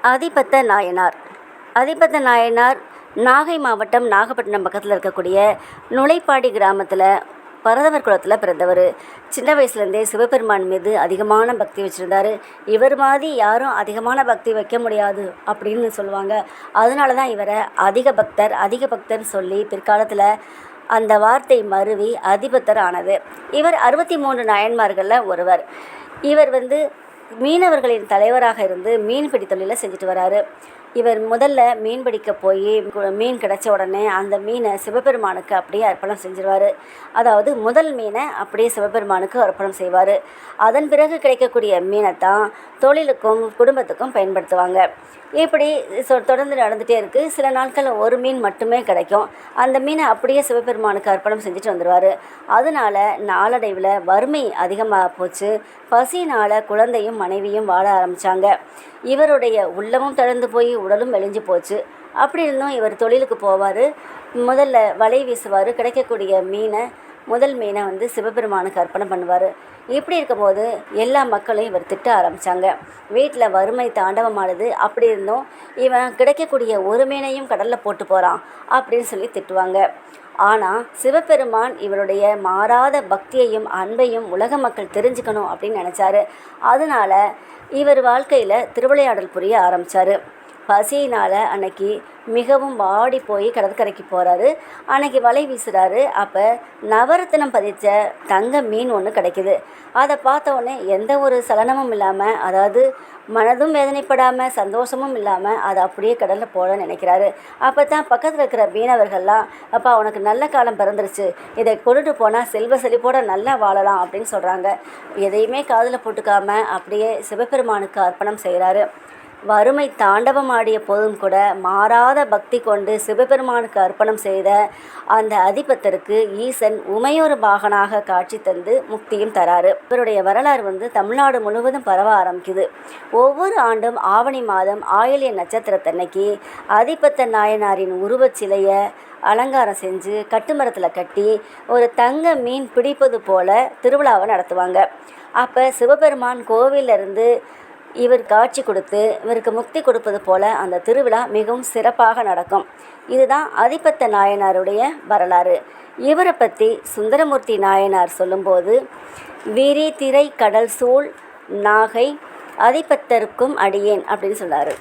அதிபத்த நாயனார். அதிபத்த நாயனார் நாகை மாவட்டம் நாகப்பட்டினம் பக்கத்தில் இருக்கக்கூடிய நுழைப்பாடி கிராமத்தில் பரதவர் குலத்தில் பிறந்தவர். சின்ன வயசுலேருந்தே சிவபெருமான் மீது அதிகமான பக்தி வச்சுருந்தார். இவர் மாதிரி யாரும் அதிகமான பக்தி வைக்க முடியாது அப்படின்னு சொல்லுவாங்க. அதனால தான் இவரை அதிக பக்தர் சொல்லி பிற்காலத்தில் அந்த வார்த்தை மருவி அதிபத்தர் ஆனது. இவர் 63 நாயன்மார்களில் ஒருவர். இவர் மீனவர்களின் தலைவராக இருந்து மீன்பிடி தொழிலை செஞ்சுட்டு வராரு. இவர் முதல்ல மீன் பிடிக்க போய் மீன் கிடைச்ச உடனே அந்த மீனை சிவபெருமானுக்கு அப்படியே அர்ப்பணம் செஞ்சிருவார். அதாவது முதல் மீனை அப்படியே சிவபெருமானுக்கு அர்ப்பணம் செய்வார். அதன் பிறகு கிடைக்கக்கூடிய மீனை தான் தொழிலுக்கும் குடும்பத்துக்கும் பயன்படுத்துவாங்க. இப்படி தொடர்ந்து நடந்துகிட்டே இருக்குது. சில நாட்கள் ஒரு மீன் மட்டுமே கிடைக்கும். அந்த மீனை அப்படியே சிவபெருமானுக்கு அர்ப்பணம் செஞ்சுட்டு வந்துடுவார். அதனால் நாளடைவில் வறுமை அதிகமாக போச்சு. பசியினால் குழந்தையும் மனைவியும் வாழ ஆரம்பித்தாங்க. இவருடைய உள்ளமும் தளர்ந்து போய் உடலும் மெலிஞ்சு போச்சு. அப்படி இருந்தும் இவர் தொழிலுக்கு போவார். முதல்ல வலை வீசுவார். கிடைக்கக்கூடிய முதல் மீனை சிவபெருமானுக்கு அர்ப்பணம் பண்ணுவார். இப்படி இருக்கும்போது எல்லா மக்களையும் இவர் திட்ட ஆரம்பித்தாங்க. வீட்டில் வறுமை தாண்டவமானது. அப்படி இருந்தும் இவன் கிடைக்கக்கூடிய ஒரு மீனையும் கடலில் போட்டு போகிறான் அப்படின்னு சொல்லி திட்டுவாங்க. ஆனால் சிவபெருமான் இவருடைய மாறாத பக்தியையும் அன்பையும் உலக மக்கள் தெரிஞ்சுக்கணும் அப்படின்னு நினச்சாரு. அதனால் இவர் வாழ்க்கையில் திருவிளையாடல் புரிய ஆரம்பித்தார். பசியினால் அன்னைக்கு மிகவும் வாடி போய் கடற்கரைக்கு போகிறாரு. அன்னைக்கு வலை வீசுகிறாரு. அப்போ நவரத்தினம் பதித்த தங்க மீன் ஒன்று கிடைக்கிது. அதை பார்த்த உடனே எந்த ஒரு சலனமும் இல்லாமல், அதாவது மனதும் வேதனைப்படாமல் சந்தோஷமும் இல்லாமல் அதை அப்படியே கடலில் போட நினைக்கிறாரு. அப்போ தான் பக்கத்தில் இருக்கிற மீனவர்கள்லாம், அப்பா உனக்கு நல்ல காலம் பிறந்துருச்சு, இதை கொண்டுட்டு போனால் செல்வ செழிப்போட நல்லா வாழலாம் அப்படின்னு சொல்கிறாங்க. எதையுமே காதில் போட்டுக்காமல் அப்படியே சிவபெருமானுக்கு அர்ப்பணம் செய்கிறாரு. வறுமை தாண்டவம் ஆடிய போதும் கூட மாறாத பக்தி கொண்டு சிவபெருமானுக்கு அர்ப்பணம் செய்த அந்த அதிபத்தருக்கு ஈசன் உமையொரு பாகனாக காட்சி தந்து முக்தியும் தராரு. இவருடைய வரலாறு தமிழ்நாடு முழுவதும் பரவ ஆரம்பிக்குது. ஒவ்வொரு ஆண்டும் ஆவணி மாதம் ஆயில்ய நட்சத்திரத்தன்னைக்கு அதிபத்த நாயனாரின் உருவச் சிலையை அலங்காரம் செஞ்சு கட்டுமரத்தில் கட்டி ஒரு தங்க மீன் பிடிப்பது போல திருவிழாவை நடத்துவாங்க. அப்போ சிவபெருமான் கோவிலிருந்து இவர் காட்சி கொடுத்து இவருக்கு முக்தி கொடுப்பது போல அந்த திருவிழா மிகவும் சிறப்பாக நடக்கும். இதுதான் அதிபத்த நாயனாருடைய வரலாறு. இவரை பற்றி சுந்தரமூர்த்தி நாயனார் சொல்லும்போது, விரி திரை கடல் சூழ் நாகை அதிபத்தருக்கும் அடியேன் அப்படின்னு சொன்னார்.